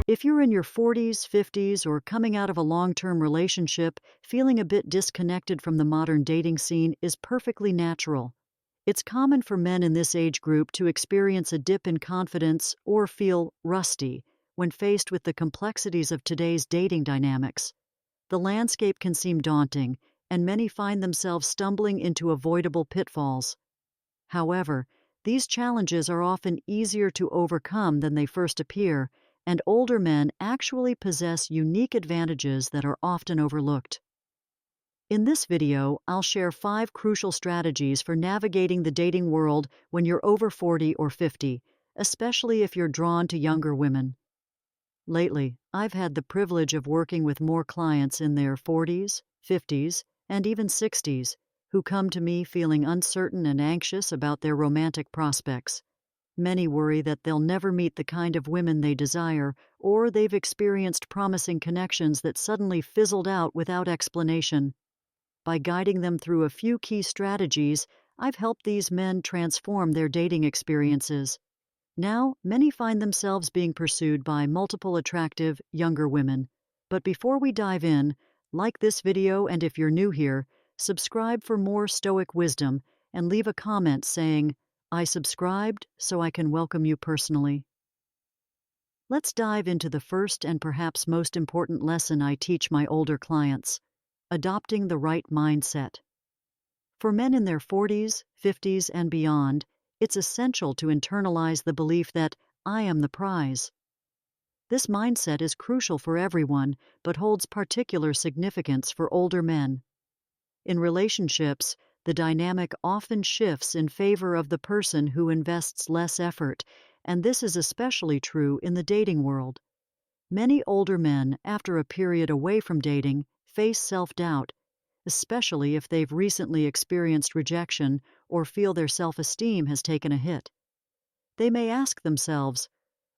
If you're in your 40s, 50s, or coming out of a long-term relationship, feeling a bit disconnected from the modern dating scene is perfectly natural. It's common for men in this age group to experience a dip in confidence or feel rusty when faced with the complexities of today's dating dynamics. The landscape can seem daunting, and many find themselves stumbling into avoidable pitfalls. However, these challenges are often easier to overcome than they first appear, and older men actually possess unique advantages that are often overlooked. In this video, I'll share 5 crucial strategies for navigating the dating world when you're over 40 or 50, especially if you're drawn to younger women. Lately, I've had the privilege of working with more clients in their 40s, 50s, and even 60s who come to me feeling uncertain and anxious about their romantic prospects. Many worry that they'll never meet the kind of women they desire, or they've experienced promising connections that suddenly fizzled out without explanation. By guiding them through a few key strategies, I've helped these men transform their dating experiences. Now, many find themselves being pursued by multiple attractive, younger women. But before we dive in, like this video, and if you're new here, subscribe for more Stoic wisdom and leave a comment saying, "I subscribed so I can welcome you personally." Let's dive into the first and perhaps most important lesson I teach my older clients: adopting the right mindset. For men in their 40s, 50s, and beyond, it's essential to internalize the belief that I am the prize. This mindset is crucial for everyone, but holds particular significance for older men. In relationships, the dynamic often shifts in favor of the person who invests less effort, and this is especially true in the dating world. Many older men, after a period away from dating, face self-doubt, especially if they've recently experienced rejection or feel their self-esteem has taken a hit. They may ask themselves,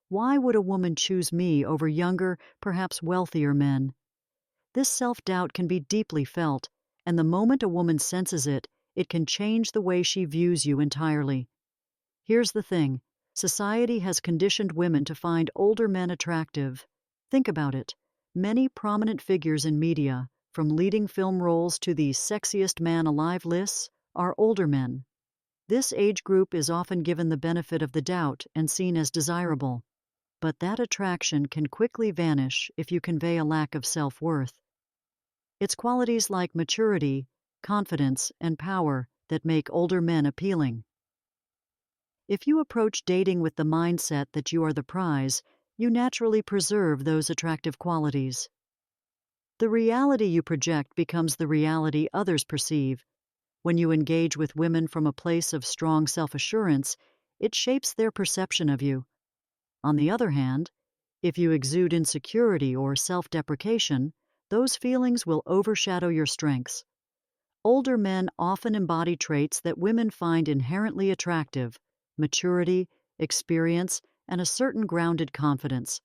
why would a woman choose me over younger, perhaps wealthier men? This self-doubt can be deeply felt, and the moment a woman senses it, it can change the way she views you entirely. Here's the thing: society has conditioned women to find older men attractive. Think about it. Many prominent figures in media, from leading film roles to the sexiest man alive lists, are older men. This age group is often given the benefit of the doubt and seen as desirable. But that attraction can quickly vanish if you convey a lack of self-worth. It's qualities like maturity, confidence, and power that make older men appealing. If you approach dating with the mindset that you are the prize, you naturally preserve those attractive qualities. The reality you project becomes the reality others perceive. When you engage with women from a place of strong self-assurance, it shapes their perception of you. On the other hand, if you exude insecurity or self-deprecation, those feelings will overshadow your strengths. Older men often embody traits that women find inherently attractive: maturity, experience, and a certain grounded confidence.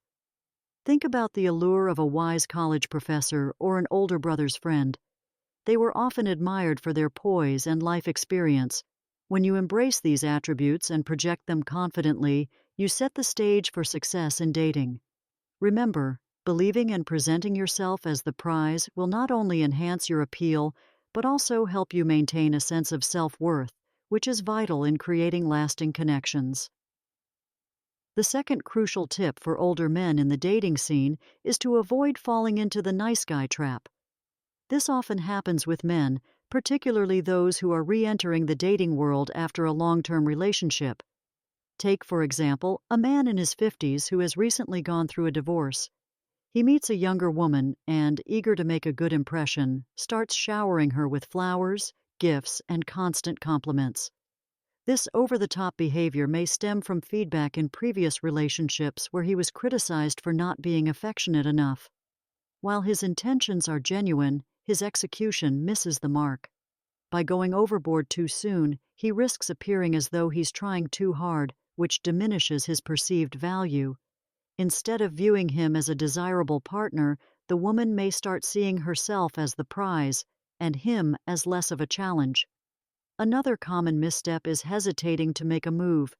Think about the allure of a wise college professor or an older brother's friend. They were often admired for their poise and life experience. When you embrace these attributes and project them confidently, you set the stage for success in dating. Remember, believing and presenting yourself as the prize will not only enhance your appeal, but also help you maintain a sense of self-worth, which is vital in creating lasting connections. The second crucial tip for older men in the dating scene is to avoid falling into the nice guy trap. This often happens with men, particularly those who are re-entering the dating world after a long-term relationship. Take, for example, a man in his 50s who has recently gone through a divorce. He meets a younger woman and, eager to make a good impression, starts showering her with flowers, gifts, and constant compliments. This over-the-top behavior may stem from feedback in previous relationships where he was criticized for not being affectionate enough. While his intentions are genuine, his execution misses the mark. By going overboard too soon, he risks appearing as though he's trying too hard, which diminishes his perceived value. Instead of viewing him as a desirable partner, the woman may start seeing herself as the prize, and him as less of a challenge. Another common misstep is hesitating to make a move.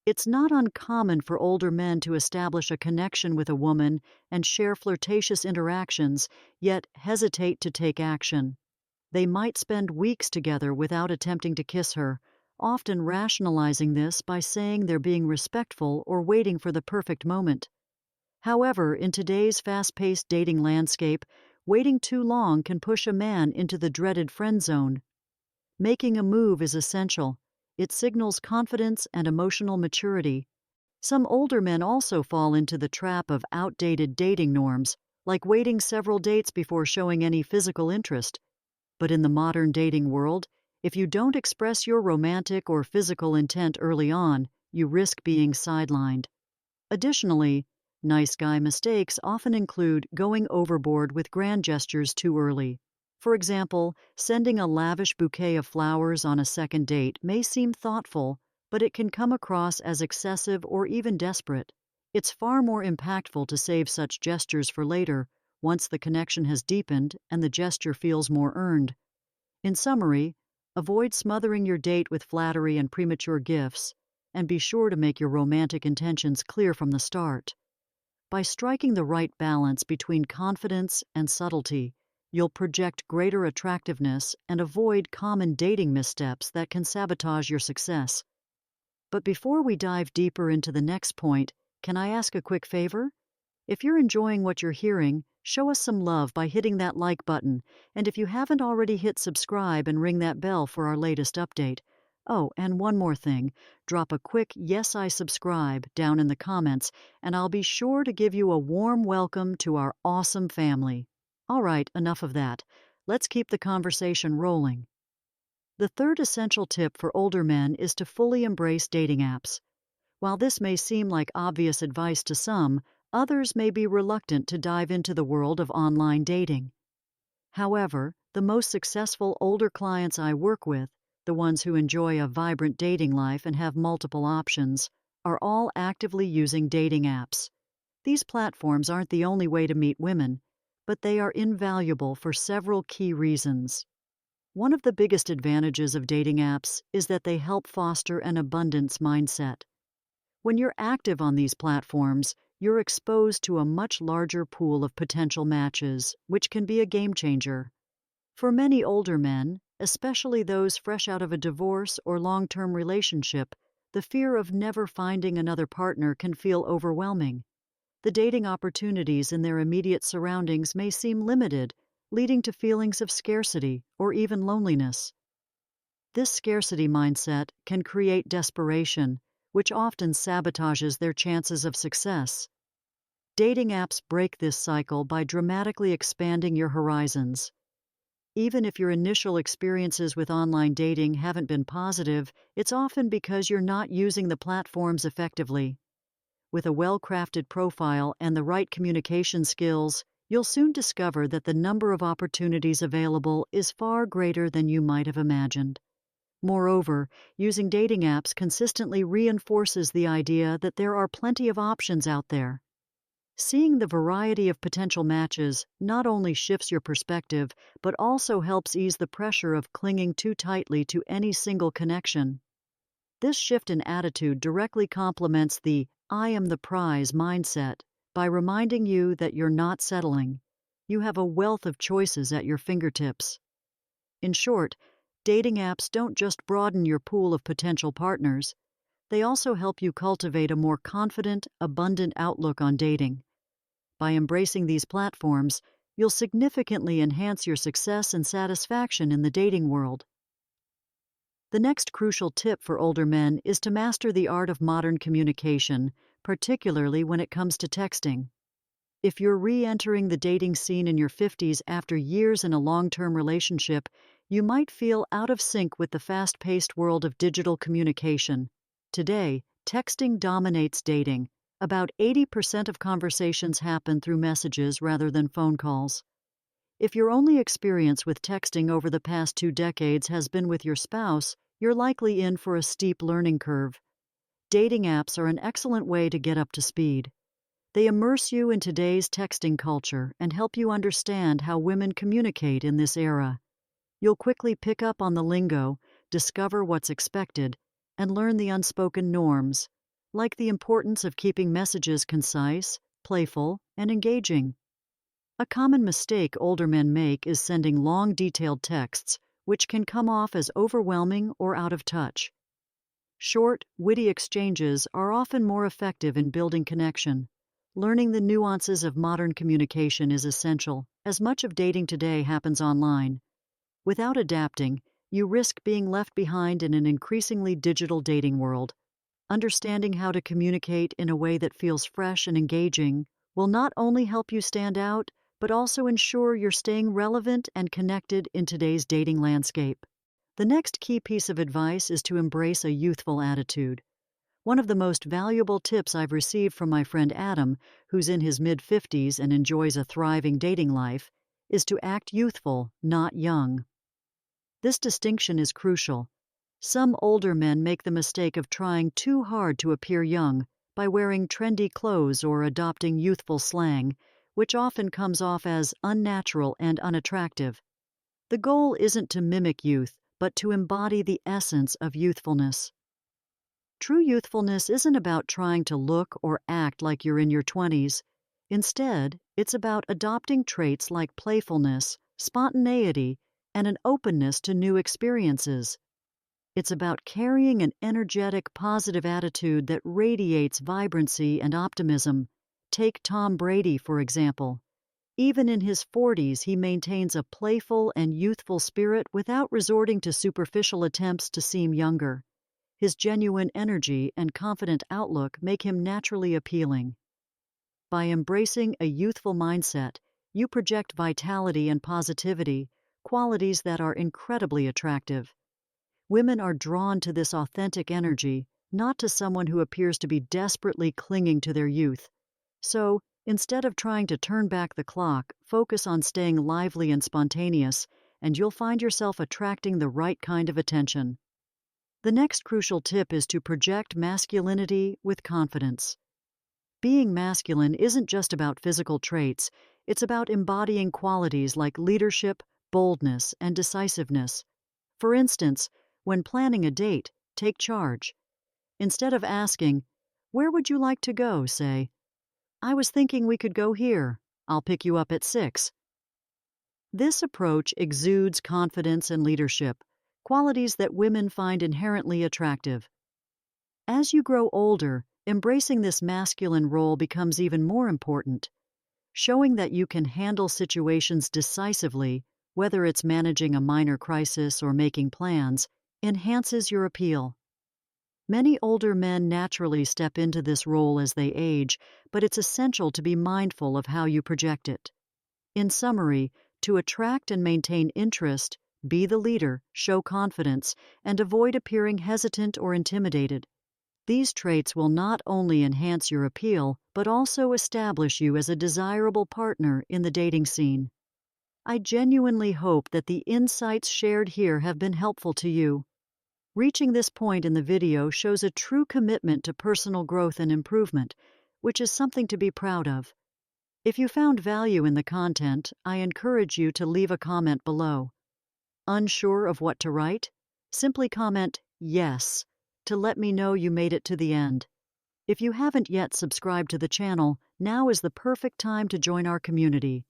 It's not uncommon for older men to establish a connection with a woman and share flirtatious interactions, yet hesitate to take action. They might spend weeks together without attempting to kiss her, often rationalizing this by saying they're being respectful or waiting for the perfect moment. However, in today's fast paced dating landscape, waiting too long can push a man into the dreaded friend zone. Making a move is essential. It signals confidence and emotional maturity. Some older men also fall into the trap of outdated dating norms, like waiting several dates before showing any physical interest. But in the modern dating world, if you don't express your romantic or physical intent early on, you risk being sidelined. Additionally, nice guy mistakes often include going overboard with grand gestures too early. For example, sending a lavish bouquet of flowers on a second date may seem thoughtful, but it can come across as excessive or even desperate. It's far more impactful to save such gestures for later, once the connection has deepened and the gesture feels more earned. In summary, avoid smothering your date with flattery and premature gifts, and be sure to make your romantic intentions clear from the start. By striking the right balance between confidence and subtlety, you'll project greater attractiveness and avoid common dating missteps that can sabotage your success. But before we dive deeper into the next point, can I ask a quick favor? If you're enjoying what you're hearing, show us some love by hitting that like button, and if you haven't already, hit subscribe and ring that bell for our latest update. Oh, and one more thing, drop a quick "Yes, I subscribe" down in the comments, and I'll be sure to give you a warm welcome to our awesome family. All right, enough of that. Let's keep the conversation rolling. The third essential tip for older men is to fully embrace dating apps. While this may seem like obvious advice to some, others may be reluctant to dive into the world of online dating. However, the most successful older clients I work with, the ones who enjoy a vibrant dating life and have multiple options, are all actively using dating apps. These platforms aren't the only way to meet women, but they are invaluable for several key reasons. One of the biggest advantages of dating apps is that they help foster an abundance mindset. When you're active on these platforms, you're exposed to a much larger pool of potential matches, which can be a game changer. For many older men, especially those fresh out of a divorce or long-term relationship, the fear of never finding another partner can feel overwhelming. The dating opportunities in their immediate surroundings may seem limited, leading to feelings of scarcity or even loneliness. This scarcity mindset can create desperation, which often sabotages their chances of success. Dating apps break this cycle by dramatically expanding your horizons. Even if your initial experiences with online dating haven't been positive, it's often because you're not using the platforms effectively. With a well-crafted profile and the right communication skills, you'll soon discover that the number of opportunities available is far greater than you might have imagined. Moreover, using dating apps consistently reinforces the idea that there are plenty of options out there. Seeing the variety of potential matches not only shifts your perspective, but also helps ease the pressure of clinging too tightly to any single connection. This shift in attitude directly complements the "I am the prize" mindset by reminding you that you're not settling. You have a wealth of choices at your fingertips. In short, dating apps don't just broaden your pool of potential partners, they also help you cultivate a more confident, abundant outlook on dating. By embracing these platforms, you'll significantly enhance your success and satisfaction in the dating world. The next crucial tip for older men is to master the art of modern communication, particularly when it comes to texting. If you're re-entering the dating scene in your 50s after years in a long-term relationship, you might feel out of sync with the fast-paced world of digital communication. Today, texting dominates dating. About 80% of conversations happen through messages rather than phone calls. If your only experience with texting over the past 2 decades has been with your spouse, you're likely in for a steep learning curve. Dating apps are an excellent way to get up to speed. They immerse you in today's texting culture and help you understand how women communicate in this era. You'll quickly pick up on the lingo, discover what's expected, and learn the unspoken norms. like the importance of keeping messages concise, playful, and engaging. A common mistake older men make is sending long, detailed texts, which can come off as overwhelming or out of touch. Short, witty exchanges are often more effective in building connection. Learning the nuances of modern communication is essential, as much of dating today happens online. Without adapting, you risk being left behind in an increasingly digital dating world. Understanding how to communicate in a way that feels fresh and engaging will not only help you stand out, but also ensure you're staying relevant and connected in today's dating landscape. The next key piece of advice is to embrace a youthful attitude. One of the most valuable tips I've received from my friend Adam, who's in his mid-50s and enjoys a thriving dating life, is to act youthful, not young. This distinction is crucial. Some older men make the mistake of trying too hard to appear young by wearing trendy clothes or adopting youthful slang, which often comes off as unnatural and unattractive. The goal isn't to mimic youth, but to embody the essence of youthfulness. True youthfulness isn't about trying to look or act like you're in your 20s. Instead, it's about adopting traits like playfulness, spontaneity, and an openness to new experiences. It's about carrying an energetic, positive attitude that radiates vibrancy and optimism. Take Tom Brady, for example. Even in his 40s, he maintains a playful and youthful spirit without resorting to superficial attempts to seem younger. His genuine energy and confident outlook make him naturally appealing. By embracing a youthful mindset, you project vitality and positivity, qualities that are incredibly attractive. Women are drawn to this authentic energy, not to someone who appears to be desperately clinging to their youth. So, instead of trying to turn back the clock, focus on staying lively and spontaneous, and you'll find yourself attracting the right kind of attention. The next crucial tip is to project masculinity with confidence. Being masculine isn't just about physical traits, it's about embodying qualities like leadership, boldness, and decisiveness. For instance, when planning a date, take charge. Instead of asking, "Where would you like to go?" say, "I was thinking we could go here. I'll pick you up at 6." This approach exudes confidence and leadership, qualities that women find inherently attractive. As you grow older, embracing this masculine role becomes even more important. Showing that you can handle situations decisively, whether it's managing a minor crisis or making plans, enhances your appeal. Many older men naturally step into this role as they age, but it's essential to be mindful of how you project it. In summary, to attract and maintain interest, be the leader, show confidence, and avoid appearing hesitant or intimidated. These traits will not only enhance your appeal, but also establish you as a desirable partner in the dating scene. I genuinely hope that the insights shared here have been helpful to you. Reaching this point in the video shows a true commitment to personal growth and improvement, which is something to be proud of. If you found value in the content, I encourage you to leave a comment below. Unsure of what to write? Simply comment "Yes" to let me know you made it to the end. If you haven't yet subscribed to the channel, now is the perfect time to join our community.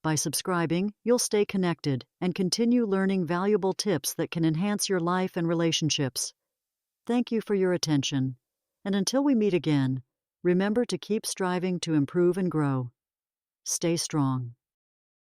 By subscribing, you'll stay connected and continue learning valuable tips that can enhance your life and relationships. Thank you for your attention. And until we meet again, remember to keep striving to improve and grow. Stay strong.